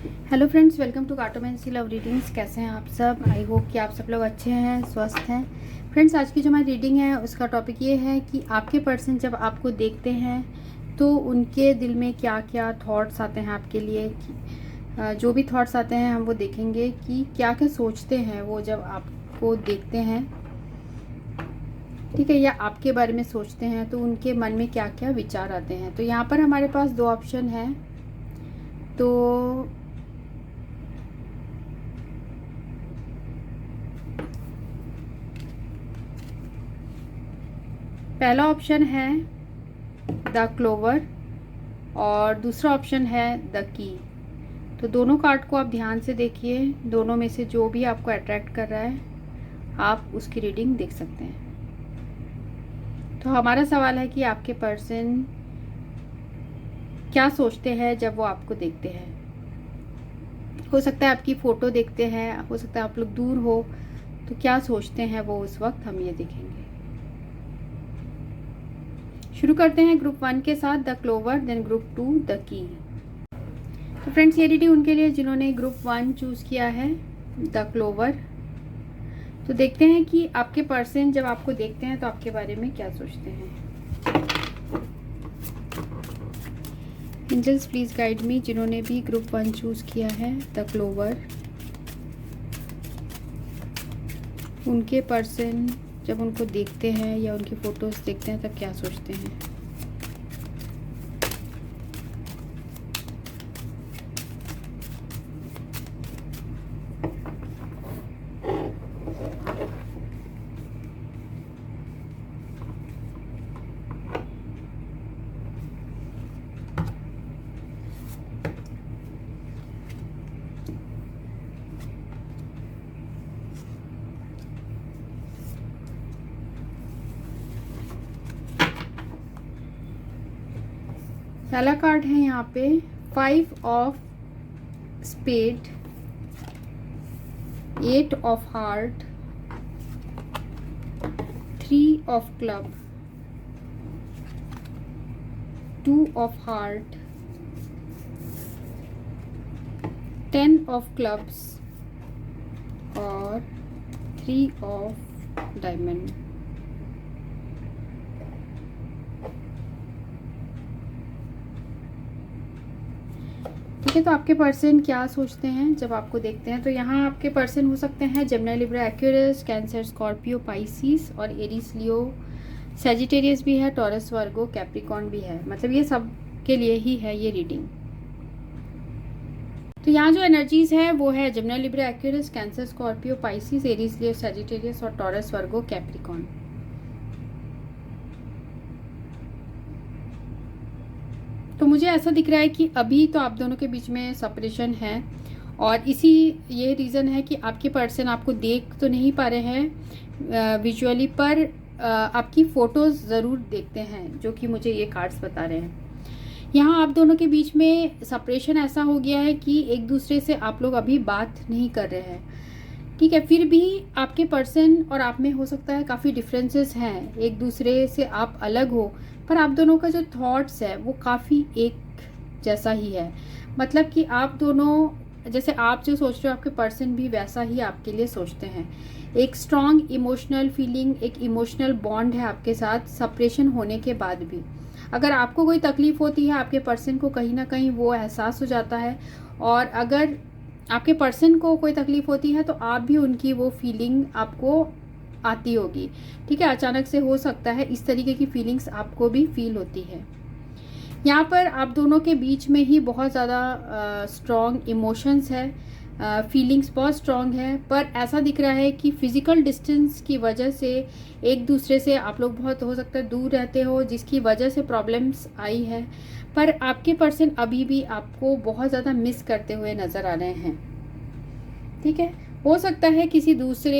Hello friends, welcome to cartomancy love readings. कैसे हैं आप सब? आई होप कि आप सब लोग अच्छे हैं, स्वस्थ हैं। फ्रेंड्स, आज की जो हमारी रीडिंग है उसका टॉपिक ये है कि आपके पर्सन जब आपको देखते हैं तो उनके दिल में क्या क्या थॉट्स आते हैं आपके लिए। जो भी थॉट्स आते हैं हम वो देखेंगे कि क्या क्या सोचते हैं वो जब आपको देखते हैं, ठीक है, या आपके बारे में सोचते हैं तो उनके मन में क्या क्या विचार आते हैं। तो यहाँ पर हमारे पास दो ऑप्शन हैं। तो पहला ऑप्शन है द क्लोवर और दूसरा ऑप्शन है द की। तो दोनों कार्ड को आप ध्यान से देखिए, दोनों में से जो भी आपको अट्रैक्ट कर रहा है आप उसकी रीडिंग देख सकते हैं। तो हमारा सवाल है कि आपके पर्सन क्या सोचते हैं जब वो आपको देखते हैं। हो सकता है आपकी फ़ोटो देखते हैं, हो सकता है आप लोग दूर हो, तो क्या सोचते हैं वो उस वक्त हम ये देखेंगे। शुरू करते हैं ग्रुप 1 के साथ the clover, then group 2 the key. तो फ्रेंड्स, ये रीडिंग उनके लिए जिन्होंने ग्रुप 1 चूज़ किया है, द क्लोवर। तो देखते हैं कि आपके पर्सन जब आपको देखते हैं तो आपके बारे में क्या सोचते हैं। एंजल्स प्लीज गाइड मी, जिन्होंने भी ग्रुप 1 चूज़ किया है द क्लोवर, उनके पर्सन जब उनको देखते हैं या उनकी फ़ोटोज़ देखते हैं तब क्या सोचते हैं। पहला कार्ड है यहाँ पे 5 of spade, 8 of heart, 3 of club, 2 of heart, 10 of clubs और 3 ऑफ डायमंड। ठीक है, तो आपके पर्सन क्या सोचते हैं जब आपको देखते हैं। तो यहाँ आपके पर्सन हो सकते हैं Gemini, Libra, Aquarius, Cancer, Scorpio, Pisces और एरीज, लियो, सैजिटेरियस भी है, टॉरस, वर्गो, कैप्रिकॉर्न भी है। मतलब ये सब के लिए ही है ये रीडिंग। तो यहाँ जो एनर्जीज है वो है Gemini, Libra, Aquarius, Cancer, Scorpio, Pisces, Aries, Leo, Sagittarius और टॉरस, वर्गो, कैप्रिकॉर्न। तो मुझे ऐसा दिख रहा है कि अभी तो आप दोनों के बीच में सेपरेशन है और इसी ये रीज़न है कि आपके पर्सन आपको देख तो नहीं पा रहे हैं विजुअली, पर आपकी फ़ोटोज़ ज़रूर देखते हैं, जो कि मुझे ये कार्ड्स बता रहे हैं। यहाँ आप दोनों के बीच में सेपरेशन ऐसा हो गया है कि एक दूसरे से आप लोग अभी बात नहीं कर रहे हैं, ठीक है। फिर भी आपके पर्सन और आप में हो सकता है काफ़ी डिफरेंसेस हैं, एक दूसरे से आप अलग हो, पर आप दोनों का जो थॉट्स है वो काफ़ी एक जैसा ही है। मतलब कि आप दोनों जैसे आप जो सोच रहे हो आपके पर्सन भी वैसा ही आपके लिए सोचते हैं। एक स्ट्रॉन्ग इमोशनल फीलिंग, एक इमोशनल बॉन्ड है आपके साथ सेपरेशन होने के बाद भी। अगर आपको कोई तकलीफ़ होती है आपके पर्सन को कहीं ना कहीं वो एहसास हो जाता है, और अगर आपके पर्सन को कोई तकलीफ़ होती है तो आप भी उनकी वो फीलिंग आपको आती होगी, ठीक है। अचानक से हो सकता है इस तरीके की फीलिंग्स आपको भी फील होती है। यहाँ पर आप दोनों के बीच में ही बहुत ज़्यादा स्ट्रॉन्ग इमोशंस है, फीलिंग्स बहुत स्ट्रॉन्ग है, पर ऐसा दिख रहा है कि फिज़िकल डिस्टेंस की वजह से एक दूसरे से आप लोग बहुत हो सकता है दूर रहते हो, जिसकी वजह से प्रॉब्लम्स आई है। पर आपके पर्सन अभी भी आपको बहुत ज़्यादा मिस करते हुए नज़र आ रहे हैं, ठीक है। हो सकता है किसी दूसरे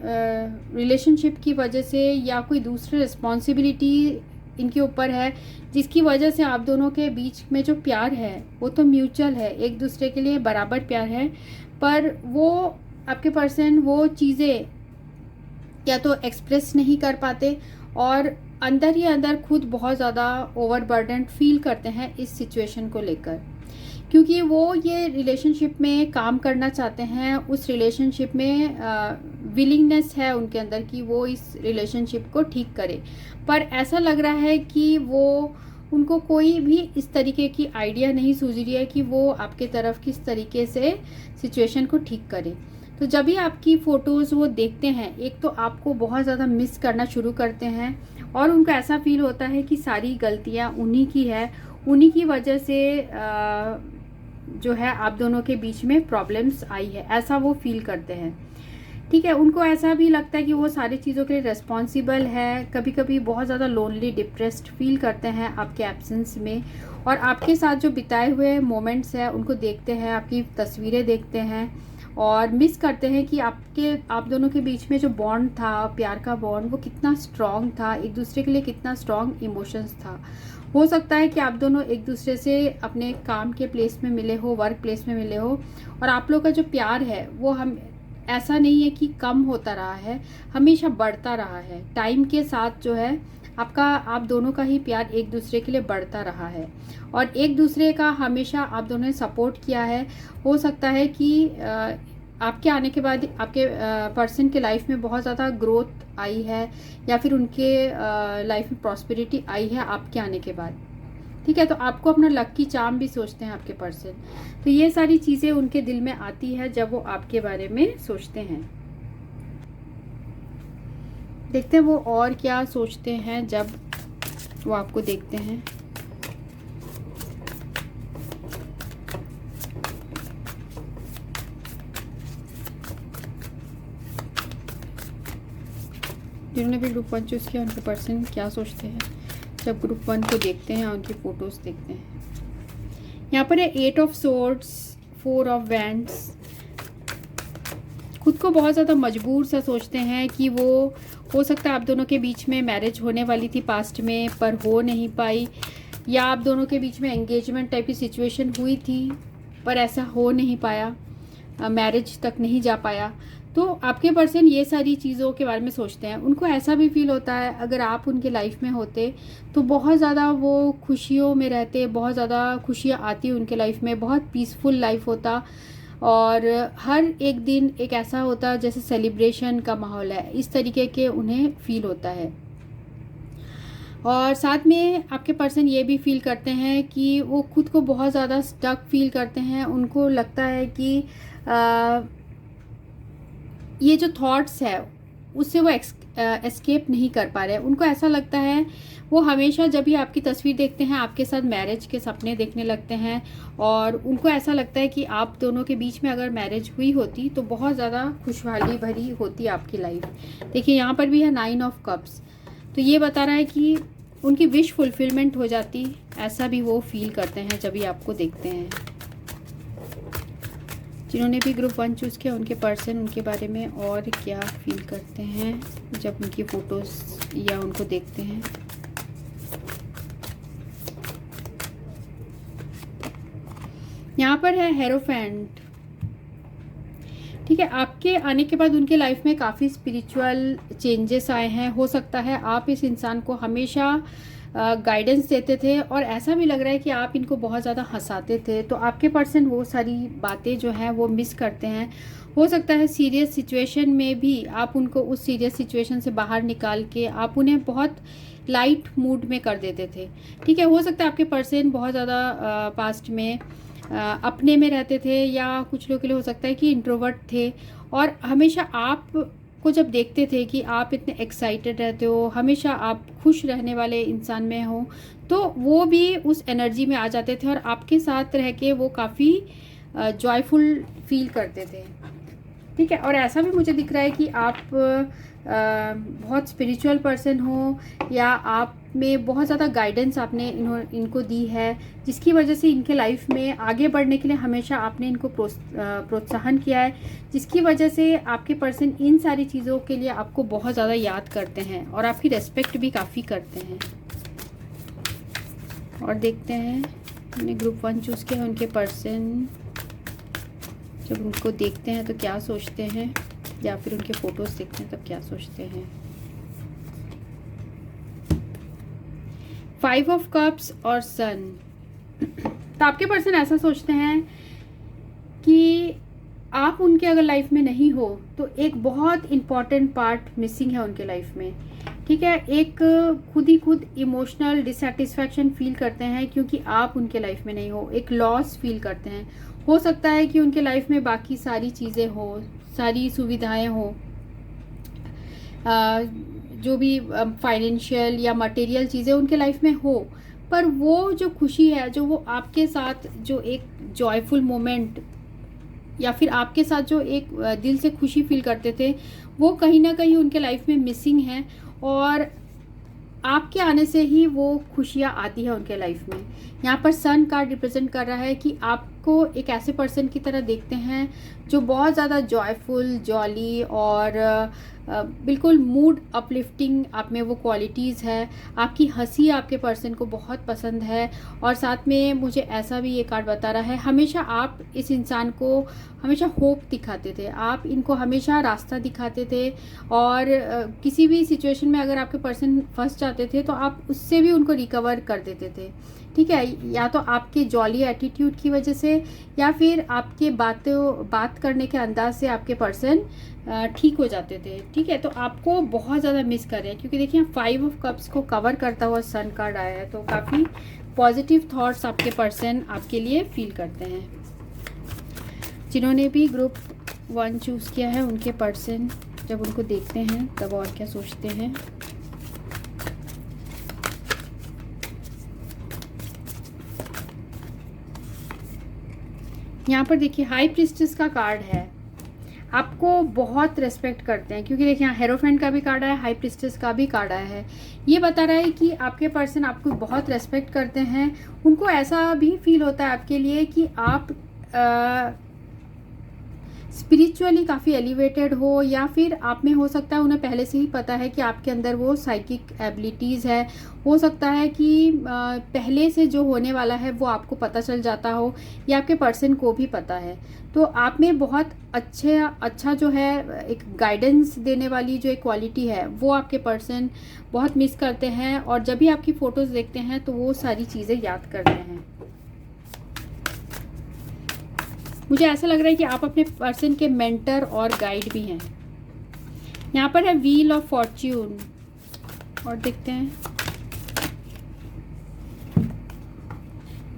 रिलेशनशिप की वजह से या कोई दूसरी रिस्पॉन्सिबिलिटी इनके ऊपर है, जिसकी वजह से आप दोनों के बीच में जो प्यार है वो तो म्यूचुअल है, एक दूसरे के लिए बराबर प्यार है, पर वो आपके पर्सन वो चीज़ें या तो एक्सप्रेस नहीं कर पाते और अंदर ही अंदर खुद बहुत ज़्यादा ओवरबर्डन फील करते हैं इस सिचुएशन को लेकर। क्योंकि वो ये रिलेशनशिप में काम करना चाहते हैं, उस रिलेशनशिप में विलिंगनेस है उनके अंदर कि वो इस रिलेशनशिप को ठीक करे। पर ऐसा लग रहा है कि वो उनको कोई भी इस तरीके की आइडिया नहीं सूझ रही है कि वो आपके तरफ किस तरीके से सिचुएशन को ठीक करे। तो जब भी आपकी फ़ोटोज़ वो देखते हैं, एक तो आपको बहुत ज़्यादा मिस करना शुरू करते हैं और उनको ऐसा फील होता है कि सारी गलतियाँ उन्हीं की है, उन्हीं की वजह से जो है आप दोनों के बीच में प्रॉब्लम्स आई है, ऐसा वो फील करते हैं। ठीक है, उनको ऐसा भी लगता है कि वो सारी चीज़ों के लिए रिस्पॉन्सिबल है। कभी कभी बहुत ज़्यादा लोनली, डिप्रेस्ड फील करते हैं आपके एब्सेंस में, और आपके साथ जो बिताए हुए मोमेंट्स हैं उनको देखते हैं, आपकी तस्वीरें देखते हैं और मिस करते हैं कि आप दोनों के बीच में जो बॉन्ड था, प्यार का बॉन्ड, वो कितना स्ट्रॉन्ग था, एक दूसरे के लिए कितना स्ट्रॉन्ग इमोशंस था। हो सकता है कि आप दोनों एक दूसरे से अपने काम के प्लेस में मिले हो, वर्क प्लेस में मिले हो, और आप लोग का जो प्यार है वो हम ऐसा नहीं है कि कम होता रहा है, हमेशा बढ़ता रहा है। टाइम के साथ जो है आप दोनों का ही प्यार एक दूसरे के लिए बढ़ता रहा है और एक दूसरे का हमेशा आप दोनों ने सपोर्ट किया है। हो सकता है कि आपके आने के बाद आपके पर्सन के लाइफ में बहुत ज़्यादा ग्रोथ आई है या फिर उनके लाइफ में प्रॉस्पेरिटी आई है आपके आने के बाद। ठीक है, तो आपको अपना लकी चार्म भी सोचते हैं आपके पर्सन। तो ये सारी चीज़ें उनके दिल में आती है जब वो आपके बारे में सोचते हैं। देखते हैं वो और क्या सोचते हैं जब वो आपको देखते हैं। जिन्होंने भी ग्रुप 1 चूज़ किया उनके पर्सन क्या सोचते हैं जब ग्रुप 1 को देखते हैं, उनकी फ़ोटोज़ देखते हैं। यहाँ पर है 8 ऑफ सोर्ड्स, 4 ऑफ वैंड्स। खुद को बहुत ज़्यादा मजबूर सा सोचते हैं कि वो हो सकता है आप दोनों के बीच में मैरिज होने वाली थी पास्ट में पर हो नहीं पाई, या आप दोनों के बीच में एंगेजमेंट टाइप की सिचुएशन हुई थी पर ऐसा हो नहीं पाया, मैरिज तक नहीं जा पाया। तो आपके पर्सन ये सारी चीज़ों के बारे में सोचते हैं। उनको ऐसा भी फील होता है अगर आप उनके लाइफ में होते तो बहुत ज़्यादा वो खुशियों में रहते, बहुत ज़्यादा खुशियाँ आती उनके लाइफ में, बहुत पीसफुल लाइफ होता और हर एक दिन एक ऐसा होता जैसे सेलिब्रेशन का माहौल है, इस तरीके के उन्हें फील होता है। और साथ में आपके पर्सन ये भी फील करते हैं कि वो खुद को बहुत ज़्यादा स्टक फील करते हैं। उनको लगता है कि ये जो थॉट्स है उससे वो एस्केप नहीं कर पा रहे। उनको ऐसा लगता है वो हमेशा जब भी आपकी तस्वीर देखते हैं आपके साथ मैरिज के सपने देखने लगते हैं और उनको ऐसा लगता है कि आप दोनों के बीच में अगर मैरिज हुई होती तो बहुत ज़्यादा खुशहाली भरी होती आपकी लाइफ। देखिए यहाँ पर भी है 9 ऑफ कप्स, तो ये बता रहा है कि उनकी विश फुलफिलमेंट हो जाती, ऐसा भी वो फील करते हैं जब भी आपको देखते हैं। जिन्होंने भी ग्रुप 1 चूज़ किया उनके पर्सन उनके बारे में और क्या फील करते हैं जब उनकी फ़ोटोज़ या उनको देखते हैं। यहाँ पर है हेरोफेंट। ठीक है, आपके आने के बाद उनके लाइफ में काफ़ी स्पिरिचुअल चेंजेस आए हैं। हो सकता है आप इस इंसान को हमेशा गाइडेंस देते थे और ऐसा भी लग रहा है कि आप इनको बहुत ज़्यादा हंसाते थे, तो आपके पर्सन वो सारी बातें जो हैं वो मिस करते हैं। हो सकता है सीरियस सिचुएशन में भी आप उनको उस सीरियस सिचुएशन से बाहर निकाल के आप उन्हें बहुत लाइट मूड में कर देते थे। ठीक है, हो सकता है आपके पर्सन बहुत ज़्यादा पास्ट में अपने में रहते थे या कुछ लोगों के लिए हो सकता है कि इंट्रोवर्ट थे और हमेशा आप को जब देखते थे कि आप इतने एक्साइटेड रहते हो, हमेशा आप खुश रहने वाले इंसान में हो, तो वो भी उस एनर्जी में आ जाते थे और आपके साथ रह के वो काफ़ी जॉयफुल फील करते थे। ठीक है, और ऐसा भी मुझे दिख रहा है कि आप बहुत स्पिरिचुअल पर्सन हो या आप में बहुत ज़्यादा गाइडेंस आपने इनको दी है, जिसकी वजह से इनके लाइफ में आगे बढ़ने के लिए हमेशा आपने इनको प्रोत्साहन किया है, जिसकी वजह से आपके पर्सन इन सारी चीज़ों के लिए आपको बहुत ज़्यादा याद करते हैं और आपकी रेस्पेक्ट भी काफ़ी करते हैं। और देखते हैं मैंने ग्रुप 1 चूज़ किया उनके पर्सन जब उनको देखते हैं तो क्या सोचते हैं, या फिर उनके फ़ोटोज़ देखते हैं तब क्या सोचते हैं। 5 ऑफ कप्स और सन। तो आपके पर्सन ऐसा सोचते हैं कि आप उनके अगर लाइफ में नहीं हो तो एक बहुत इम्पॉर्टेंट पार्ट मिसिंग है उनके लाइफ में, ठीक है। एक खुद ही खुद इमोशनल डिससेटिस्फैक्शन फील करते हैं क्योंकि आप उनके लाइफ में नहीं हो, एक लॉस फील करते हैं। हो सकता है कि उनके लाइफ में बाकी सारी चीज़ें हो, सारी सुविधाएं हो, जो भी फाइनेंशियल या मटेरियल चीज़ें उनके लाइफ में हो, पर वो जो खुशी है, जो वो आपके साथ जो एक जॉयफुल मोमेंट या फिर आपके साथ जो एक दिल से खुशी फील करते थे, वो कहीं ना कहीं उनके लाइफ में मिसिंग है। और आपके आने से ही वो खुशियाँ आती है उनके लाइफ में। यहाँ पर सन कार्ड रिप्रेजेंट कर रहा है कि आपको एक ऐसे पर्सन की तरह देखते हैं जो बहुत ज़्यादा जॉयफुल, जॉली और बिल्कुल मूड अपलिफ्टिंग आप में वो क्वालिटीज़ है। आपकी हंसी आपके पर्सन को बहुत पसंद है। और साथ में मुझे ऐसा भी ये कार्ड बता रहा है, हमेशा आप इस इंसान को हमेशा होप दिखाते थे, आप इनको हमेशा रास्ता दिखाते थे। और किसी भी सिचुएशन में अगर आपके पर्सन फंस जाते थे तो आप उससे भी उनको रिकवर कर देते थे, ठीक है। या तो आपके जॉली एटीट्यूड की वजह से या फिर आपके बात करने के अंदाज से आपके पर्सन ठीक हो जाते थे, ठीक है। तो आपको बहुत ज़्यादा मिस कर रहे हैं क्योंकि देखिए 5 ऑफ कप्स को कवर करता हुआ सन कार्ड आया है। तो काफ़ी पॉजिटिव थॉट्स आपके पर्सन आपके लिए फील करते हैं। जिन्होंने भी ग्रुप 1 चूज़ किया है उनके पर्सन जब उनको देखते हैं तब और क्या सोचते हैं। यहाँ पर देखिए हाई प्रीस्टेस का कार्ड है। आपको बहुत रेस्पेक्ट करते हैं क्योंकि देखिए यहाँ हेरोफेंट का भी कार्ड आया है, हाई प्रीस्टेस का भी कार्ड आया है। ये बता रहा है कि आपके पर्सन आपको बहुत रेस्पेक्ट करते हैं। उनको ऐसा भी फील होता है आपके लिए कि आप स्पिरिचुअली काफ़ी एलिवेटेड हो, या फिर आप में हो सकता है उन्हें पहले से ही पता है कि आपके अंदर वो साइकिक एबिलिटीज़ है। हो सकता है कि पहले से जो होने वाला है वो आपको पता चल जाता हो या आपके पर्सन को भी पता है। तो आप में बहुत अच्छा जो है एक गाइडेंस देने वाली जो एक क्वालिटी है वो आपके पर्सन बहुत मिस करते हैं। और जब भी आपकी फ़ोटोज़ देखते हैं तो वो सारी चीज़ें याद करते हैं। मुझे ऐसा लग रहा है कि आप अपने पर्सन के मेंटर और गाइड भी हैं। यहाँ पर है व्हील ऑफ फॉर्च्यून और देखते हैं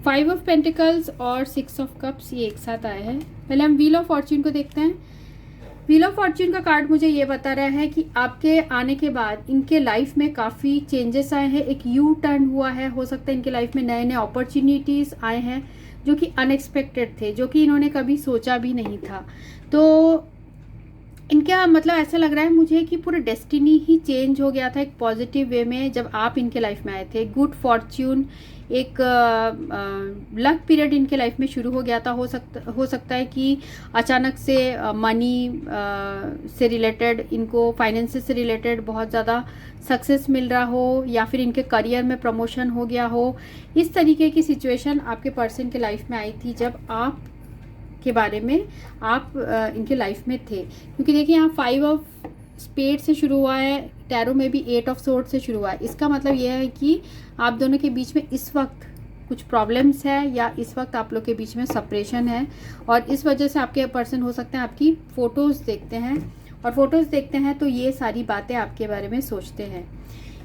5 ऑफ पेंटिकल्स और 6 ऑफ कप्स, ये एक साथ आए हैं। पहले हम व्हील ऑफ फॉर्च्यून को देखते हैं। व्हील ऑफ फॉर्च्यून का कार्ड मुझे ये बता रहा है कि आपके आने के बाद इनके लाइफ में काफ़ी चेंजेस आए हैं, एक यू टर्न हुआ है। हो सकता है इनके लाइफ में नए नए अपॉर्चुनिटीज़ आए हैं जो कि अनएक्सपेक्टेड थे, जो कि इन्होंने कभी सोचा भी नहीं था। तो इनका मतलब ऐसा लग रहा है मुझे कि पूरा डेस्टिनी ही चेंज हो गया था एक पॉजिटिव वे में जब आप इनके लाइफ में आए थे। गुड फॉर्च्यून, एक लक पीरियड इनके लाइफ में शुरू हो गया था। हो सकता है कि अचानक से मनी से रिलेटेड, इनको फाइनेंस से रिलेटेड बहुत ज़्यादा सक्सेस मिल रहा हो, या फिर इनके करियर में प्रमोशन हो गया हो। इस तरीके की सिचुएशन आपके पर्सन के लाइफ में आई थी जब आप के बारे में आप इनके लाइफ में थे। क्योंकि देखिए यहाँ 5 ऑफ स्पेड से शुरू हुआ है, टैरो में भी 8 ऑफ सोर्ड से शुरू हुआ है। इसका मतलब यह है कि आप दोनों के बीच में इस वक्त कुछ प्रॉब्लम्स है या इस वक्त आप लोग के बीच में सेपरेशन है। और इस वजह से आपके पर्सन हो सकते हैं आपकी फ़ोटोज़ देखते हैं, और फोटोज़ देखते हैं तो ये सारी बातें आपके बारे में सोचते हैं।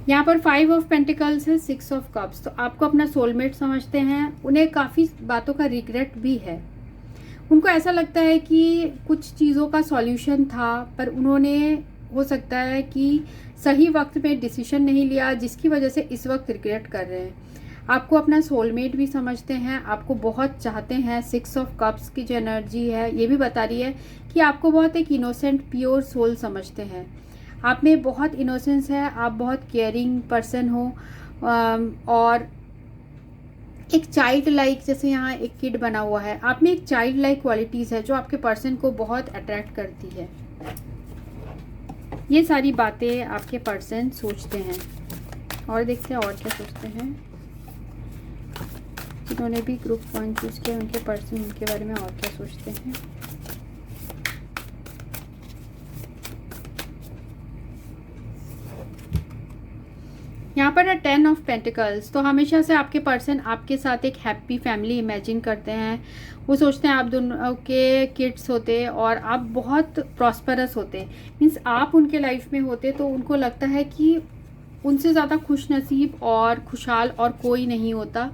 यहाँ पर 5 ऑफ पेंटिकल्स है, 6 ऑफ कप्स। तो आपको अपना सोलमेट समझते हैं। उन्हें काफ़ी बातों का रिग्रेट भी है। उनको ऐसा लगता है कि कुछ चीज़ों का सॉल्यूशन था पर उन्होंने हो सकता है कि सही वक्त में डिसीजन नहीं लिया, जिसकी वजह से इस वक्त रिग्रेट कर रहे हैं। आपको अपना सोलमेट भी समझते हैं, आपको बहुत चाहते हैं। 6 ऑफ कप्स की जो एनर्जी है ये भी बता रही है कि आपको बहुत एक इनोसेंट प्योर सोल समझते हैं। आप में बहुत इनोसेंस है, आप बहुत केयरिंग पर्सन हो, और एक चाइल्ड लाइक, जैसे यहाँ एक किड बना हुआ है, आप में एक चाइल्ड लाइक क्वालिटीज़ है जो आपके पर्सन को बहुत अट्रैक्ट करती है। ये सारी बातें आपके पर्सन सोचते हैं। और देखते हैं और क्या सोचते हैं। जिन्होंने भी ग्रुप 1 चूज़ किया उनके पर्सन उनके बारे में और क्या सोचते हैं। यहाँ पर पर है 10 ऑफ पेंटिकल्स। तो हमेशा से आपके पर्सन आपके साथ एक हैप्पी फैमिली इमेजिन करते हैं। वो सोचते हैं आप दोनों के किड्स होते और आप बहुत प्रॉस्परस होते, मीन्स आप उनके लाइफ में होते तो उनको लगता है कि उनसे ज़्यादा खुश नसीब और खुशहाल और कोई नहीं होता।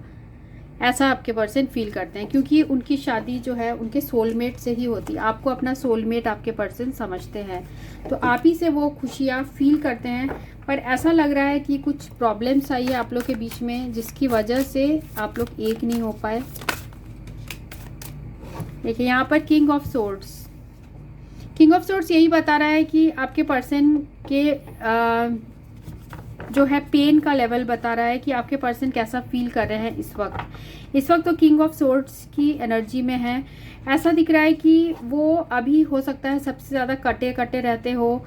ऐसा आपके पर्सन फील करते हैं, क्योंकि उनकी शादी जो है उनके सोलमेट से ही होती है। आपको अपना सोलमेट आपके पर्सन समझते हैं, तो आप ही से वो खुशियाँ फील करते हैं। पर ऐसा लग रहा है कि कुछ प्रॉब्लम्स आई है आप लोग के बीच में, जिसकी वजह से आप लोग एक नहीं हो पाए। देखिए यहाँ पर king of swords, king of swords यही बता रहा है कि आपके पर्सन के जो है पेन का लेवल बता रहा है कि आपके पर्सन कैसा फील कर रहे हैं इस वक्त तो किंग ऑफ सोर्ड्स की एनर्जी में है। ऐसा दिख रहा है कि वो अभी हो सकता है सबसे ज़्यादा कटे कटे रहते हो।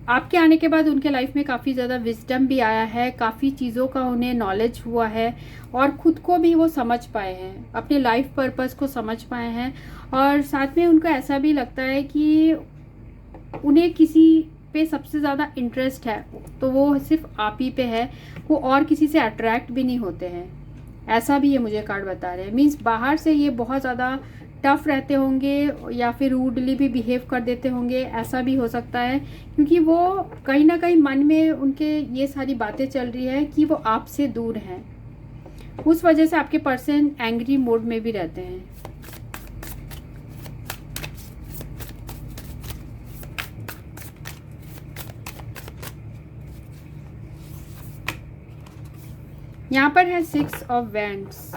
आपके आने के बाद उनके लाइफ में काफ़ी ज़्यादा विजडम भी आया है, काफ़ी चीज़ों का उन्हें नॉलेज हुआ है और ख़ुद को भी वो समझ पाए हैं, अपने लाइफ पर्पस को समझ पाए हैं। और साथ में उनको ऐसा भी लगता है कि उन्हें किसी पे सबसे ज़्यादा इंटरेस्ट है तो वो सिर्फ आप ही पे है, वो और किसी से अट्रैक्ट भी नहीं होते हैं। ऐसा भी ये मुझे कार्ड बता रहे हैं। मीन्स बाहर से ये बहुत ज़्यादा टफ रहते होंगे या फिर रूडली भी बिहेव कर देते होंगे, ऐसा भी हो सकता है, क्योंकि वो कहीं ना कहीं मन में उनके ये सारी बातें चल रही है कि वो आपसे दूर हैं। उस वजह से आपके पर्सन एंग्री मोड में भी रहते हैं। यहाँ पर है 6 ऑफ वैंड्स।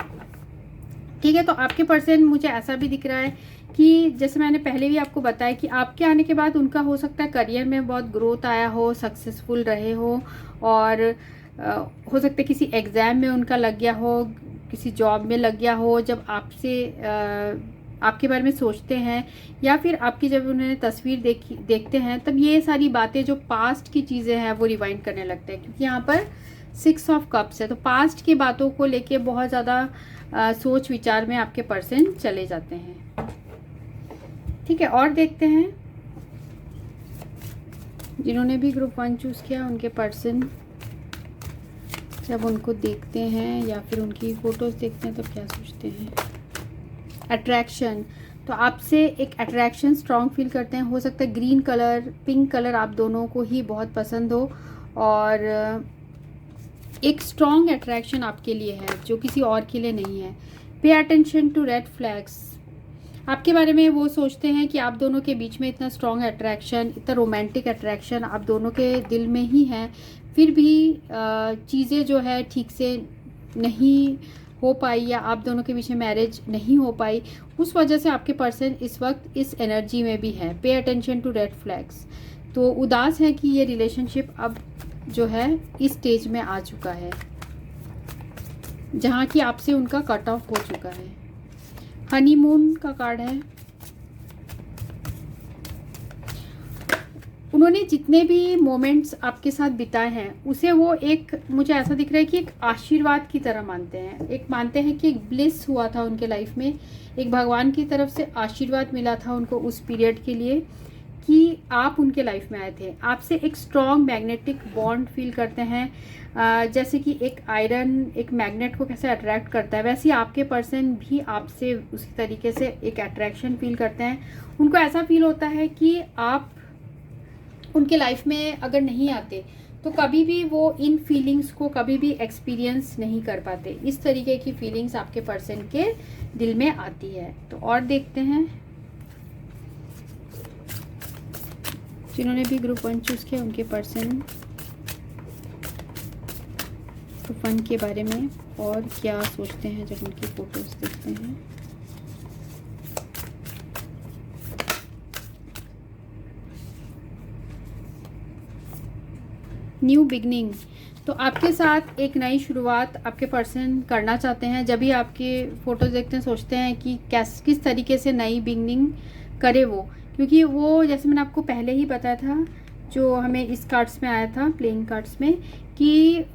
ठीक है, तो आपके पर्सन मुझे ऐसा भी दिख रहा है कि जैसे मैंने पहले भी आपको बताया कि आपके आने के बाद उनका हो सकता है करियर में बहुत ग्रोथ आया हो, सक्सेसफुल रहे हो, और हो सकता है किसी एग्ज़ाम में उनका लग गया हो, किसी जॉब में लग गया हो। जब आपसे आपके बारे में सोचते हैं या फिर आपकी जब उन्हें तस्वीर देखते हैं, तब ये सारी बातें जो पास्ट की चीज़ें हैं वो रिवाइंड करने लगते हैं, क्योंकि यहाँ पर 6 ऑफ कप्स है। तो पास्ट की बातों को लेके बहुत ज़्यादा सोच विचार में आपके पर्सन चले जाते हैं। ठीक है, और देखते हैं जिन्होंने भी ग्रुप 1 चूज़ किया उनके पर्सन जब उनको देखते हैं या फिर उनकी फ़ोटोज़ देखते हैं तो क्या सोचते हैं। अट्रैक्शन, तो आपसे एक अट्रैक्शन स्ट्रॉन्ग फील करते हैं। हो सकता है ग्रीन कलर, पिंक कलर आप दोनों को ही बहुत पसंद हो और एक स्ट्रॉन्ग अट्रैक्शन आपके लिए है जो किसी और के लिए नहीं है। Pay attention to red flags, आपके बारे में वो सोचते हैं कि आप दोनों के बीच में इतना स्ट्रॉन्ग अट्रैक्शन, इतना रोमांटिक अट्रैक्शन आप दोनों के दिल में ही है, फिर भी चीज़ें जो है ठीक से नहीं हो पाई या आप दोनों के बीच में मैरिज नहीं हो पाई, उस वजह से आपके पर्सन इस वक्त इस एनर्जी में भी है। Pay attention to red flags, तो उदास है कि ये रिलेशनशिप अब जो है इस स्टेज में आ चुका है जहाँ कि आपसे उनका कट ऑफ हो चुका है। हनीमून का कार्ड है। उन्होंने जितने भी मोमेंट्स आपके साथ बिताए हैं उसे वो एक, मुझे ऐसा दिख रहा है कि एक आशीर्वाद की तरह मानते हैं। एक मानते हैं कि एक ब्लिस हुआ था उनके लाइफ में, एक भगवान की तरफ से आशीर्वाद मिला था उनको उस पीरियड के लिए कि आप उनके लाइफ में आए थे। आपसे एक स्ट्रॉन्ग मैग्नेटिक बॉन्ड फील करते हैं। जैसे कि एक आयरन एक मैग्नेट को कैसे अट्रैक्ट करता है, वैसे ही आपके पर्सन भी आपसे उसी तरीके से एक अट्रैक्शन फील करते हैं। उनको ऐसा फील होता है कि आप उनके लाइफ में अगर नहीं आते तो कभी भी वो इन फीलिंग्स को कभी भी एक्सपीरियंस नहीं कर पाते। इस तरीके की फीलिंग्स आपके पर्सन के दिल में आती है। तो और देखते हैं जिन्होंने भी ग्रुप 1 चूज़ किया उनके पर्सन ग्रुप 1 के बारे में और क्या सोचते हैं जब उनकी फ़ोटोज़ देखते हैं। न्यू बिगनिंग, तो आपके साथ एक नई शुरुआत आपके पर्सन करना चाहते हैं। जब भी आपके फ़ोटोज़ देखते हैं सोचते हैं कि किस तरीके से नई बिगनिंग करे वो, क्योंकि वो जैसे मैंने आपको पहले ही बताया था जो हमें इस कार्ड्स में आया था प्लेइंग कार्ड्स में, कि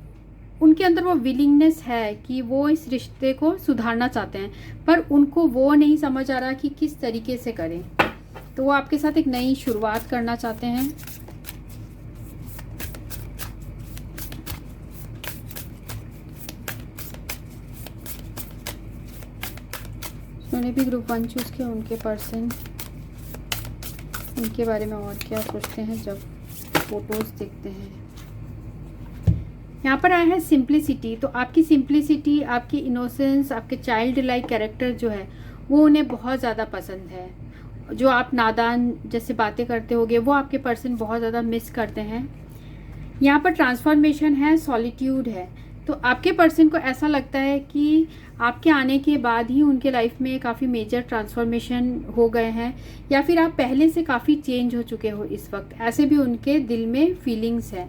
उनके अंदर वो विलिंगनेस है कि वो इस रिश्ते को सुधारना चाहते हैं, पर उनको वो नहीं समझ आ रहा कि किस तरीके से करें। तो वो आपके साथ एक नई शुरुआत करना चाहते हैं। जिन्होंने भी ग्रुप 1 चूज़ किया उनके पर्सन उनके बारे में और क्या सोचते हैं जब फोटोज़ देखते हैं। यहाँ पर आया है सिंप्लिसिटी। तो आपकी सिंप्लिसिटी, आपकी इनोसेंस, आपके चाइल्ड लाइक कैरेक्टर जो है वो उन्हें बहुत ज़्यादा पसंद है। जो आप नादान जैसे बातें करते होगे वो आपके पर्सन बहुत ज़्यादा मिस करते हैं। यहाँ पर ट्रांसफॉर्मेशन है, सॉलिट्यूड है। तो आपके पर्सन को ऐसा लगता है कि आपके आने के बाद ही उनके लाइफ में काफ़ी मेजर ट्रांसफॉर्मेशन हो गए हैं, या फिर आप पहले से काफ़ी चेंज हो चुके हो इस वक्त, ऐसे भी उनके दिल में फीलिंग्स है।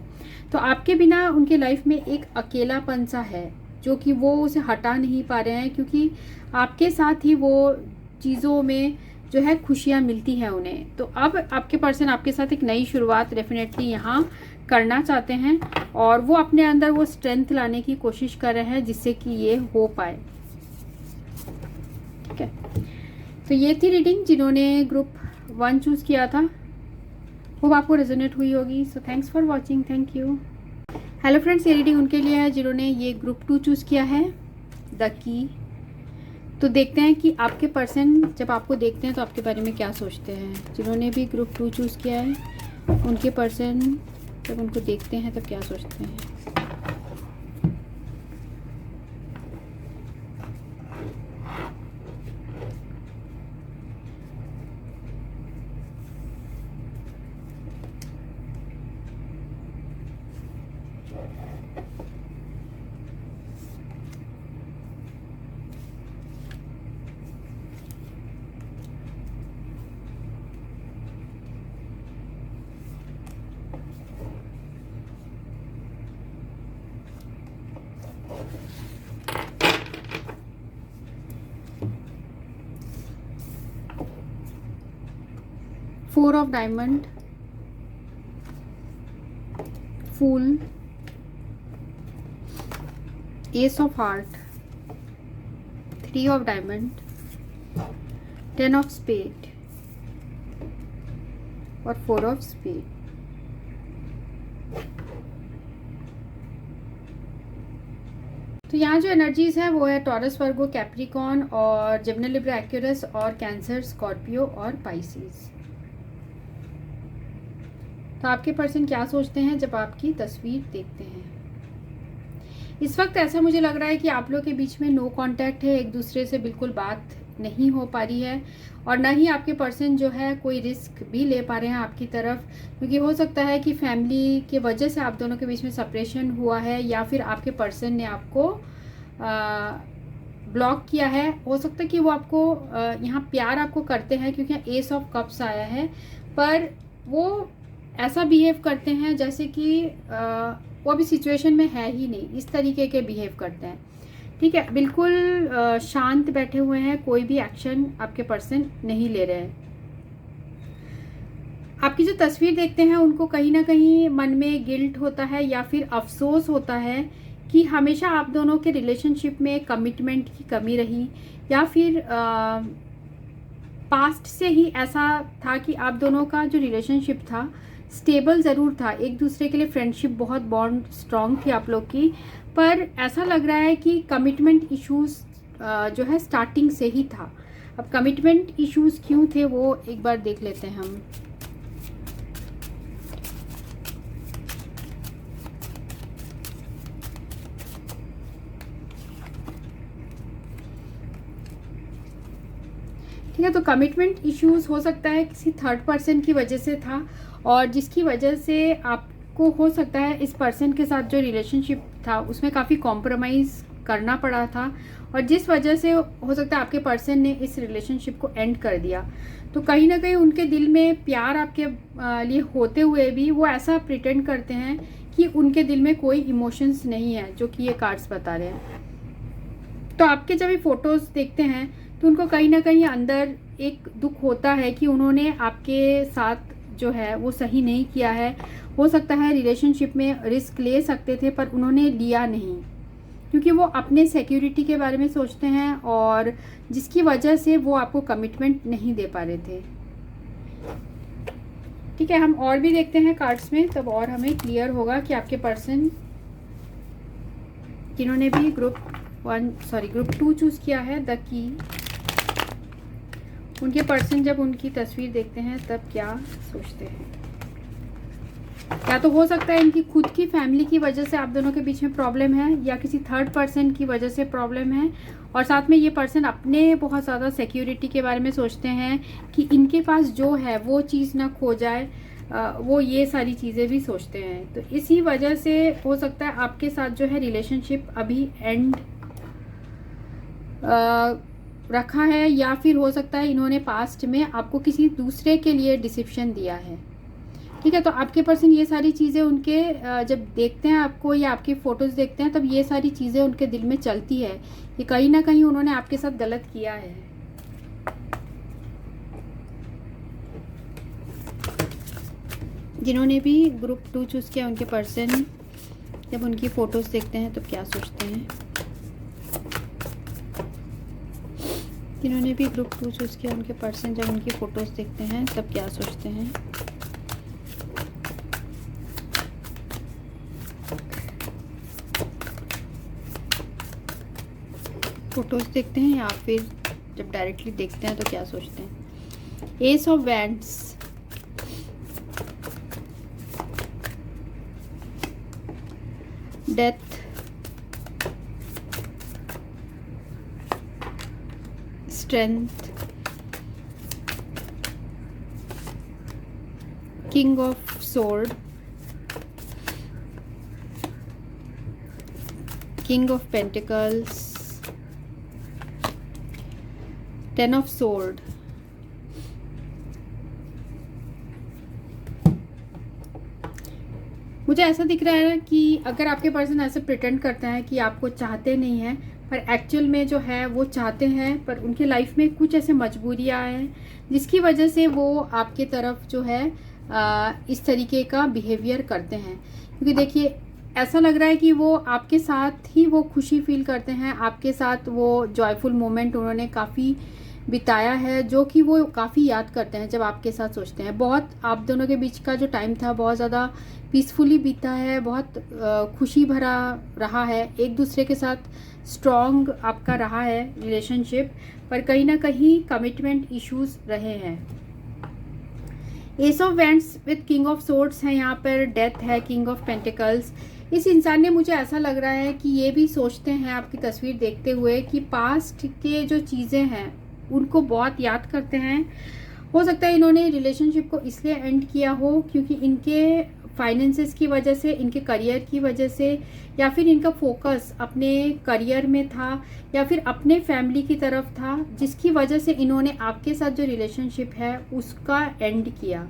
तो आपके बिना उनके लाइफ में एक अकेलापन सा है जो कि वो उसे हटा नहीं पा रहे हैं, क्योंकि आपके साथ ही वो चीज़ों में जो है खुशियाँ मिलती हैं उन्हें। तो अब आपके पर्सन आपके साथ एक नई शुरुआत डेफिनेटली यहाँ करना चाहते हैं, और वो अपने अंदर वो स्ट्रेंथ लाने की कोशिश कर रहे हैं जिससे कि ये हो पाए। ठीक है, तो ये थी रीडिंग जिन्होंने ग्रुप 1 चूज़ किया था। होप आपको रेजोनेट हुई होगी। So thanks for watching, thank you. Hello friends, ये रीडिंग उनके लिए है जिन्होंने ये ग्रुप 2 चूज़ किया है, द की। तो देखते हैं कि आपके पर्सन जब आपको देखते हैं तो आपके बारे में क्या सोचते हैं। जिन्होंने भी ग्रुप 2 चूज़ किया है उनके पर्सन जब उनको देखते हैं तब क्या सोचते हैं। फोर ऑफ डायमंड, फूल, ace of heart, 3 of diamond, 10 of spade और 4 ऑफ स्पेड। तो यहाँ जो एनर्जीज है वो है टॉरस, वर्गो, कैप्रिकॉर्न और जेमिनी, लिब्रा, एक्वेरियस और कैंसर, स्कॉर्पियो और पाइसिस। तो आपके पर्सन क्या सोचते हैं जब आपकी तस्वीर देखते हैं। इस वक्त ऐसा मुझे लग रहा है कि आप लोग के बीच में नो कांटेक्ट है, एक दूसरे से बिल्कुल बात नहीं हो पा रही है, और ना ही आपके पर्सन जो है कोई रिस्क भी ले पा रहे हैं आपकी तरफ, क्योंकि हो सकता है कि फैमिली के वजह से आप दोनों के बीच में सेपरेशन हुआ है, या फिर आपके पर्सन ने आपको ब्लॉक किया है। हो सकता है कि वो आपको यहाँ प्यार आपको करते हैं, क्योंकि एस ऑफ कप्स आया है, पर वो ऐसा बिहेव करते हैं जैसे कि वो अभी सिचुएशन में है ही नहीं, इस तरीके के बिहेव करते हैं। ठीक है, बिल्कुल शांत बैठे हुए हैं, कोई भी एक्शन आपके पर्सन नहीं ले रहे हैं। आपकी जो तस्वीर देखते हैं उनको कहीं ना कहीं मन में गिल्ट होता है या फिर अफसोस होता है कि हमेशा आप दोनों के रिलेशनशिप में कमिटमेंट की कमी रही, या फिर पास्ट से ही ऐसा था कि आप दोनों का जो रिलेशनशिप था स्टेबल ज़रूर था, एक दूसरे के लिए फ्रेंडशिप बहुत बॉन्ड स्ट्रॉन्ग थी आप लोग की, पर ऐसा लग रहा है कि कमिटमेंट इश्यूज जो है स्टार्टिंग से ही था। अब कमिटमेंट इश्यूज क्यों थे वो एक बार देख लेते हैं हम। ठीक है, तो कमिटमेंट इश्यूज हो सकता है किसी थर्ड पर्सन की वजह से था, और जिसकी वजह से आपको हो सकता है इस पर्सन के साथ जो रिलेशनशिप था उसमें काफ़ी कॉम्प्रोमाइज़ करना पड़ा था, और जिस वजह से हो सकता है आपके पर्सन ने इस रिलेशनशिप को एंड कर दिया। तो कहीं ना कहीं उनके दिल में प्यार आपके लिए होते हुए भी वो ऐसा प्रिटेंड करते हैं कि उनके दिल में कोई इमोशंस नहीं है, जो कि ये कार्ड्स बता रहे हैं। तो आपके जब ये फ़ोटोज़ देखते हैं तो उनको कहीं ना कहीं अंदर एक दुख होता है कि उन्होंने आपके साथ जो है वो सही नहीं किया है। हो सकता है रिलेशनशिप में रिस्क ले सकते थे पर उन्होंने लिया नहीं, क्योंकि वो अपने सिक्योरिटी के बारे में सोचते हैं, और जिसकी वजह से वो आपको कमिटमेंट नहीं दे पा रहे थे। ठीक है, हम और भी देखते हैं कार्ड्स में, तब और हमें क्लियर होगा कि आपके पर्सन जिन्होंने भी ग्रुप 2 चूज़ किया है, द की, उनके पर्सन जब उनकी तस्वीर देखते हैं तब क्या सोचते हैं। या तो हो सकता है इनकी खुद की फैमिली की वजह से आप दोनों के बीच में प्रॉब्लम है, या किसी थर्ड पर्सन की वजह से प्रॉब्लम है, और साथ में ये पर्सन अपने बहुत ज़्यादा सिक्योरिटी के बारे में सोचते हैं कि इनके पास जो है वो चीज़ ना खो जाए, वो ये सारी चीज़ें भी सोचते हैं। तो इसी वजह से हो सकता है आपके साथ जो है रिलेशनशिप अभी एंड रखा है, या फिर हो सकता है इन्होंने पास्ट में आपको किसी दूसरे के लिए डिसिप्शन दिया है। ठीक है, तो आपके पर्सन ये सारी चीज़ें उनके जब देखते हैं आपको या आपकी फ़ोटोज़ देखते हैं तब ये सारी चीज़ें उनके दिल में चलती है कि कहीं ना कहीं उन्होंने आपके साथ गलत किया है। जिन्होंने भी ग्रुप 2 चूज़ किया उनके पर्सन जब उनकी फ़ोटोज़ देखते हैं तो क्या सोचते हैं। जिन्होंने भी ग्रुप 2 चूज़ किया उनके पर्सन जब उनकी फ़ोटोज़ देखते हैं तब क्या सोचते हैं। फ़ोटोज़ देखते हैं या फिर जब डायरेक्टली देखते हैं तो क्या सोचते हैं। S of wands, death, strength, king of sword, king of pentacles, 10 of sword, मुझे ऐसा दिख रहा है कि अगर आपके पर्सन ऐसे प्रिटेंड करते हैं कि आपको चाहते नहीं हैं, पर एक्चुअल में जो है वो चाहते हैं, पर उनकी लाइफ में कुछ ऐसे मजबूरियां हैं जिसकी वजह से वो आपके तरफ जो है इस तरीके का बिहेवियर करते हैं। क्योंकि देखिए ऐसा लग रहा है कि वो आपके साथ ही वो खुशी फील करते हैं, आपके साथ वो जॉयफुल मोमेंट उन्होंने काफ़ी बिताया है जो कि वो काफ़ी याद करते हैं जब आपके साथ सोचते हैं। बहुत आप दोनों के बीच का जो टाइम था बहुत ज़्यादा पीसफुली बीता है, बहुत खुशी भरा रहा है, एक दूसरे के साथ स्ट्रॉन्ग आपका रहा है रिलेशनशिप, पर कहीं ना कहीं कमिटमेंट इश्यूज रहे हैं। S of wands with king of swords है यहाँ पर, डेथ है, किंग ऑफ पेंटिकल्स। इस इंसान ने मुझे ऐसा लग रहा है कि ये भी सोचते हैं आपकी तस्वीर देखते हुए कि पास्ट के जो चीज़ें हैं उनको बहुत याद करते हैं। हो सकता है इन्होंने रिलेशनशिप को इसलिए एंड किया हो क्योंकि इनके फाइनेंसेस की वजह से, इनके करियर की वजह से, या फिर इनका फोकस अपने करियर में था या फिर अपने फैमिली की तरफ था, जिसकी वजह से इन्होंने आपके साथ जो रिलेशनशिप है उसका एंड किया।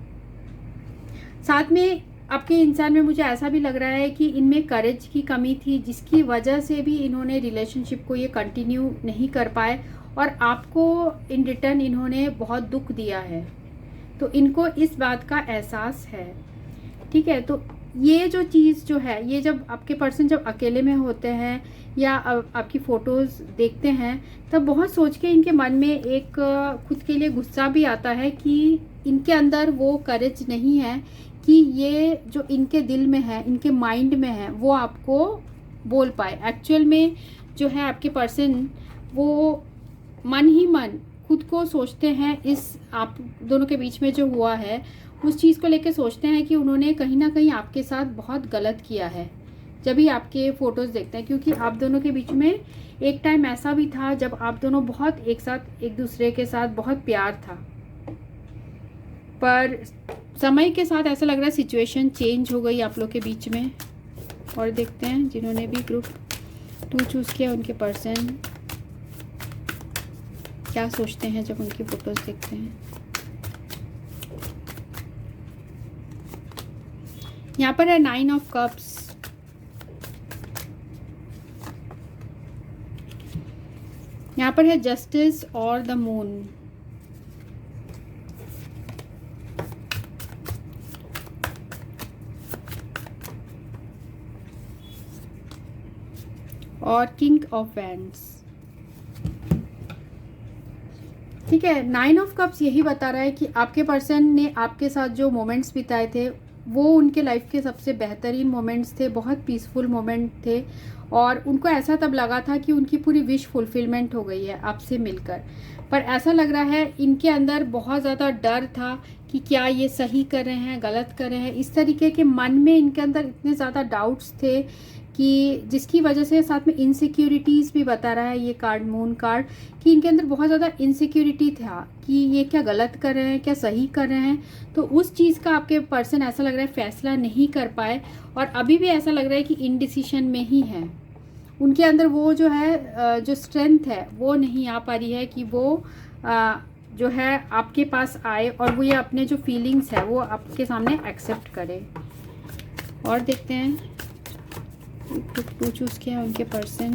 साथ में आपके इंसान में मुझे ऐसा भी लग रहा है कि इनमें करेज की कमी थी जिसकी वजह से भी इन्होंने रिलेशनशिप को ये कंटिन्यू नहीं कर पाए, और आपको इन रिटर्न इन्होंने बहुत दुख दिया है, तो इनको इस बात का एहसास है। ठीक है, तो ये जो चीज़ जो है, ये जब आपके पर्सन जब अकेले में होते हैं या आपकी फ़ोटोज़ देखते हैं तब बहुत सोच के इनके मन में एक खुद के लिए गुस्सा भी आता है कि इनके अंदर वो करेज नहीं है कि ये जो इनके दिल में है, इनके माइंड में है, वो आपको बोल पाए। एक्चुअल में जो है आपके पर्सन वो मन ही मन खुद को सोचते हैं, इस आप दोनों के बीच में जो हुआ है उस चीज़ को लेकर सोचते हैं कि उन्होंने कहीं ना कहीं आपके साथ बहुत गलत किया है जब भी आपके फ़ोटोज़ देखते हैं। क्योंकि आप दोनों के बीच में एक टाइम ऐसा भी था जब आप दोनों बहुत एक साथ एक दूसरे के साथ बहुत प्यार था, पर समय के साथ ऐसा लग रहा है सिचुएशन चेंज हो गई आप लोग के बीच में। और देखते हैं जिन्होंने भी ग्रुप 2 चूज़ किया उनके पर्सन क्या सोचते हैं जब उनकी फ़ोटोज़ देखते हैं। यहाँ पर है 9 ऑफ कप्स, यहाँ पर है जस्टिस और द मून, और किंग ऑफ वैंड्स। ठीक है, 9 ऑफ कप्स यही बता रहा है कि आपके पर्सन ने आपके साथ जो मोमेंट्स बिताए थे वो उनके लाइफ के सबसे बेहतरीन मोमेंट्स थे, बहुत पीसफुल मोमेंट थे, और उनको ऐसा तब लगा था कि उनकी पूरी विश फुलफिलमेंट हो गई है आपसे मिलकर। पर ऐसा लग रहा है इनके अंदर बहुत ज़्यादा डर था कि क्या ये सही कर रहे हैं, गलत कर रहे हैं। इस तरीके के मन में इनके अंदर इतने ज़्यादा डाउट्स थे कि जिसकी वजह से, साथ में इनसिक्योरिटीज़ भी बता रहा है ये कार्ड, मून कार्ड, कि इनके अंदर बहुत ज़्यादा इनसिक्योरिटी था कि ये क्या गलत कर रहे हैं, क्या सही कर रहे हैं। तो उस चीज़ का आपके पर्सन ऐसा लग रहा है फैसला नहीं कर पाए, और अभी भी ऐसा लग रहा है कि इनडिसीशन में ही है। उनके अंदर वो जो है, जो स्ट्रेंथ है वो नहीं आ पा रही है कि वो जो है आपके पास आए और वो ये अपने जो फीलिंग्स है वो आपके सामने एक्सेप्ट करे। और देखते हैं टू चूज़ किया है उनके पर्सन,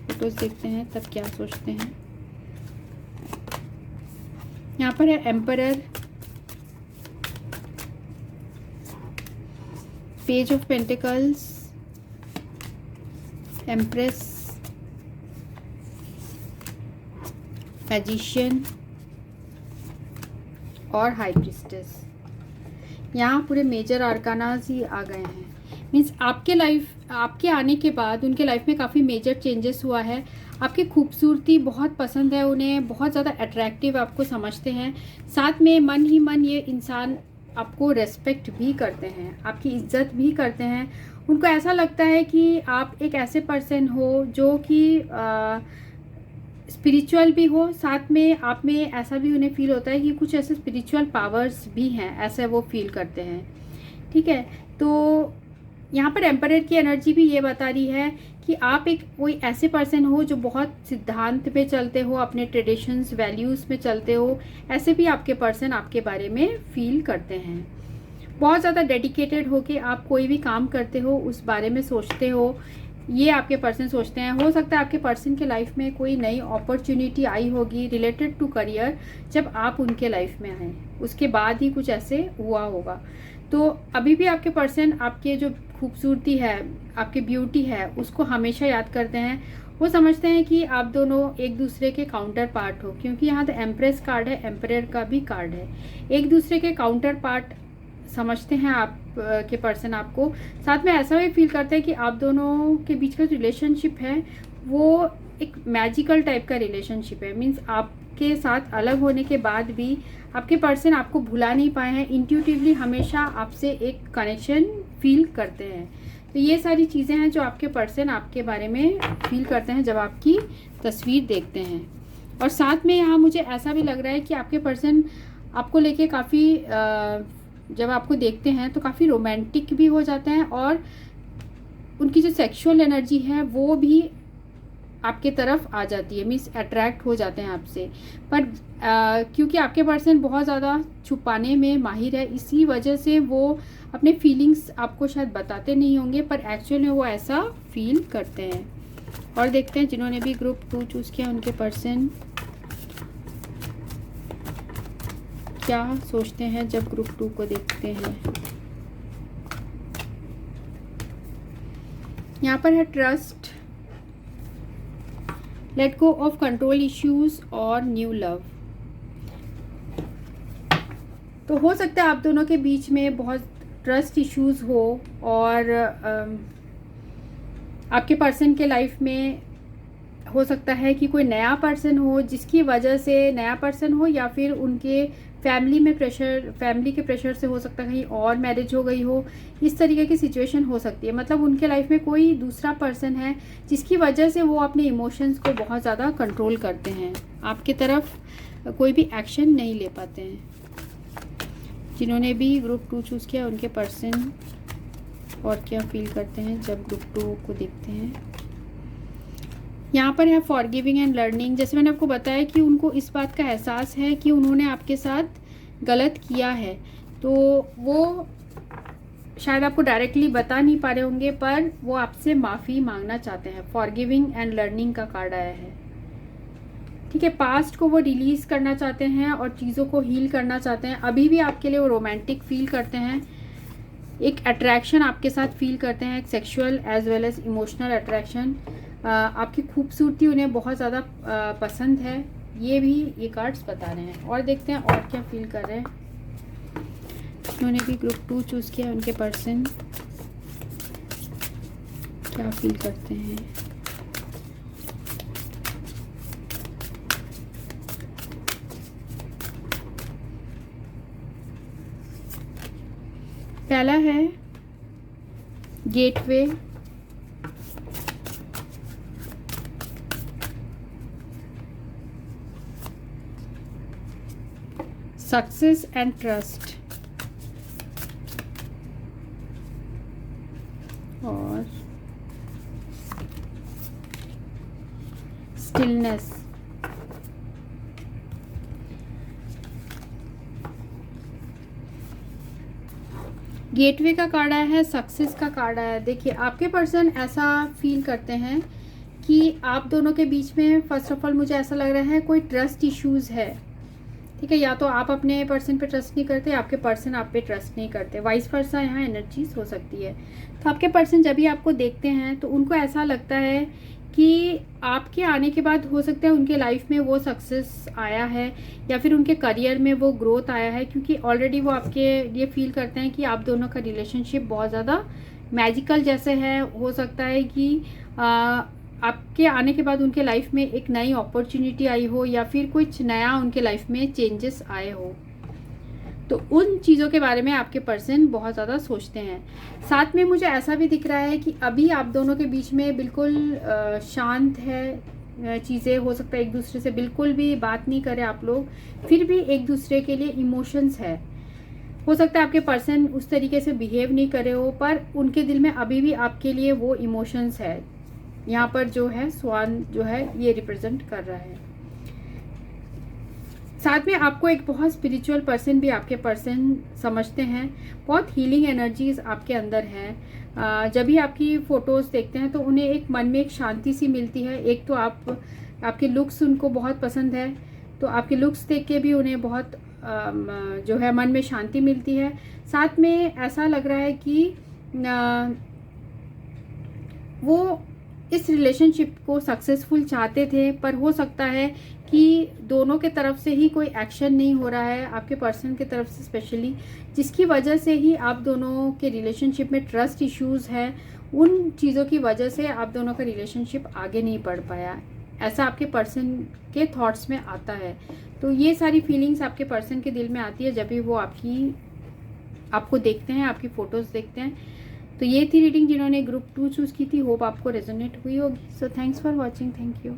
फोटोज देखते हैं तब क्या सोचते हैं। यहाँ पर है emperor, page of pentacles, empress, magician और हाई प्रिस्टेस। यहाँ पूरे मेजर आर्कानाज ही आ गए हैं। मीन्स आपके आने के बाद उनके लाइफ में काफ़ी मेजर चेंजेस हुआ है। आपकी खूबसूरती बहुत पसंद है उन्हें, बहुत ज़्यादा अट्रैक्टिव आपको समझते हैं। साथ में मन ही मन ये इंसान आपको रेस्पेक्ट भी करते हैं, आपकी इज्जत भी करते हैं। उनको ऐसा लगता है कि आप एक ऐसे पर्सन हो जो कि स्पिरिचुअल भी हो, साथ में आप में ऐसा भी उन्हें फील होता है कि कुछ ऐसे स्पिरिचुअल पावर्स भी हैं, ऐसे वो फील करते हैं। ठीक है, तो यहाँ पर एम्परर की एनर्जी भी ये बता रही है कि आप एक कोई ऐसे पर्सन हो जो बहुत सिद्धांत पे चलते हो, अपने ट्रेडिशंस वैल्यूज़ में चलते हो। ऐसे भी आपके पर्सन आपके बारे में फील करते हैं। बहुत ज़्यादा डेडिकेटेड हो कि आप कोई भी काम करते हो उस बारे में सोचते हो, ये आपके पर्सन सोचते हैं। हो सकता है आपके पर्सन के लाइफ में कोई नई अपॉर्चुनिटी आई होगी रिलेटेड टू करियर, जब आप उनके लाइफ में आए उसके बाद ही कुछ ऐसे हुआ होगा। तो अभी भी आपके पर्सन आपके जो खूबसूरती है, आपकी ब्यूटी है, उसको हमेशा याद करते हैं। वो समझते हैं कि आप दोनों एक दूसरे के काउंटर पार्ट हो, क्योंकि यहाँ तो एम्प्रेस कार्ड है, एम्परर का भी कार्ड है। एक दूसरे के काउंटर पार्ट समझते हैं आप के पर्सन आपको। साथ में ऐसा भी फील करते हैं कि आप दोनों के बीच का रिलेशनशिप है वो एक मैजिकल टाइप का रिलेशनशिप है। मीन्स आपके साथ अलग होने के बाद भी आपके पर्सन आपको भुला नहीं पाए हैं। इंट्यूटिवली हमेशा आपसे एक कनेक्शन फील करते हैं। तो ये सारी चीज़ें हैं जो आपके पर्सन आपके बारे में फील करते हैं जब आपकी तस्वीर देखते हैं। और साथ में यहाँ मुझे ऐसा भी लग रहा है कि आपके पर्सन आपको लेके काफ़ी जब आपको देखते हैं तो काफ़ी रोमांटिक भी हो जाते हैं, और उनकी जो सेक्सुअल एनर्जी है वो भी आपके तरफ आ जाती है। मीन्स अट्रैक्ट हो जाते हैं आपसे। पर क्योंकि आपके पर्सन बहुत ज़्यादा छुपाने में माहिर है, इसी वजह से वो अपने फीलिंग्स आपको शायद बताते नहीं होंगे, पर एक्चुअल में वो ऐसा फील करते हैं। और देखते हैं जिन्होंने भी ग्रुप 2 चूज़ किया उनके पर्सन क्या सोचते हैं जब ग्रुप 2 को देखते हैं। यहाँ पर है trust, let go of control issues और न्यू लव। तो हो सकता है आप दोनों के बीच में बहुत ट्रस्ट इश्यूज हो, और आपके पर्सन के लाइफ में हो सकता है कि कोई नया पर्सन हो, जिसकी वजह से नया पर्सन हो, या फिर उनके फैमिली के प्रेशर से हो सकता है कहीं और मैरिज हो गई हो। इस तरीके की सिचुएशन हो सकती है। मतलब उनके लाइफ में कोई दूसरा पर्सन है जिसकी वजह से वो अपने इमोशंस को बहुत ज़्यादा कंट्रोल करते हैं, आपकी तरफ कोई भी एक्शन नहीं ले पाते हैं। जिन्होंने भी ग्रुप 2 चूज़ किया उनके पर्सन और क्या फील करते हैं जब ग्रुप 2 को देखते हैं। यहाँ पर है फॉरगिविंग एंड लर्निंग। जैसे मैंने आपको बताया कि उनको इस बात का एहसास है कि उन्होंने आपके साथ गलत किया है, तो वो शायद आपको डायरेक्टली बता नहीं पा रहे होंगे, पर वो आपसे माफ़ी मांगना चाहते हैं। फॉरगिविंग एंड लर्निंग का कार्ड आया है। ठीक है, पास्ट को वो रिलीज़ करना चाहते हैं और चीज़ों को हील करना चाहते हैं। अभी भी आपके लिए वो रोमांटिक फील करते हैं, एक अट्रैक्शन आपके साथ फील करते हैं, एक sexual as well as emotional attraction. आपकी खूबसूरती उन्हें बहुत ज़्यादा पसंद है, ये भी ये कार्ड्स बता रहे हैं। और देखते हैं और क्या फील कर रहे हैं उन्होंने भी ग्रुप 2 चूज़ किया उनके पर्सन। क्या फील करते हैं। पहला है गेटवे, सक्सेस एंड ट्रस्ट, और स्टिलनेस। गेटवे का कार्ड आया है, सक्सेस का कार्ड आया है। देखिए आपके पर्सन ऐसा फील करते हैं कि आप दोनों के बीच में फर्स्ट ऑफ ऑल मुझे ऐसा लग रहा है कोई ट्रस्ट इश्यूज है, ठीक है। या तो आप अपने पर्सन पे ट्रस्ट नहीं करते, आपके पर्सन आप पे ट्रस्ट नहीं करते, वाइस वर्सा यहाँ एनर्जीज हो सकती है। तो आपके पर्सन जब भी आपको देखते हैं तो उनको ऐसा लगता है कि आपके आने के बाद हो सकता है उनके लाइफ में वो सक्सेस आया है या फिर उनके करियर में वो ग्रोथ आया है, क्योंकि ऑलरेडी वो आपके ये फील करते हैं कि आप दोनों का रिलेशनशिप बहुत ज़्यादा मैजिकल जैसे है। हो सकता है कि आपके आने के बाद उनके लाइफ में एक नई अपॉर्चुनिटी आई हो या फिर कुछ नया उनके लाइफ में चेंजेस आए हो, तो उन चीज़ों के बारे में आपके पर्सन बहुत ज़्यादा सोचते हैं। साथ में मुझे ऐसा भी दिख रहा है कि अभी आप दोनों के बीच में बिल्कुल शांत है चीज़ें। हो सकता है एक दूसरे से बिल्कुल भी बात नहीं करें आप लोग, फिर भी एक दूसरे के लिए इमोशंस है। हो सकता है आपके पर्सन उस तरीके से बिहेव नहीं करे हो, पर उनके दिल में अभी भी आपके लिए वो इमोशंस है। यहाँ पर जो है स्वान जो है ये रिप्रेजेंट कर रहा है। साथ में आपको एक बहुत स्पिरिचुअल पर्सन भी आपके पर्सन समझते हैं, बहुत हीलिंग एनर्जीज आपके अंदर है। जब भी आपकी फ़ोटोज़ देखते हैं तो उन्हें एक मन में एक शांति सी मिलती है। एक तो आपके लुक्स उनको बहुत पसंद है, तो आपके लुक्स देख के भी उन्हें बहुत जो है मन में शांति मिलती है। साथ में ऐसा लग रहा है कि वो इस रिलेशनशिप को सक्सेसफुल चाहते थे, पर हो सकता है कि दोनों के तरफ से ही कोई एक्शन नहीं हो रहा है, आपके पर्सन की तरफ से स्पेशली, जिसकी वजह से ही आप दोनों के रिलेशनशिप में ट्रस्ट इश्यूज है। उन चीज़ों की वजह से आप दोनों का रिलेशनशिप आगे नहीं बढ़ पाया, ऐसा आपके पर्सन के थॉट्स में आता है। तो ये सारी फीलिंग्स आपके पर्सन के दिल में आती है जब भी वो आपको देखते हैं, आपकी फ़ोटोज़ देखते हैं। तो ये थी रीडिंग जिन्होंने ग्रुप 2 चूज़ की थी। होप आपको रेजोनेट हुई होगी। So thanks for watching, thank you.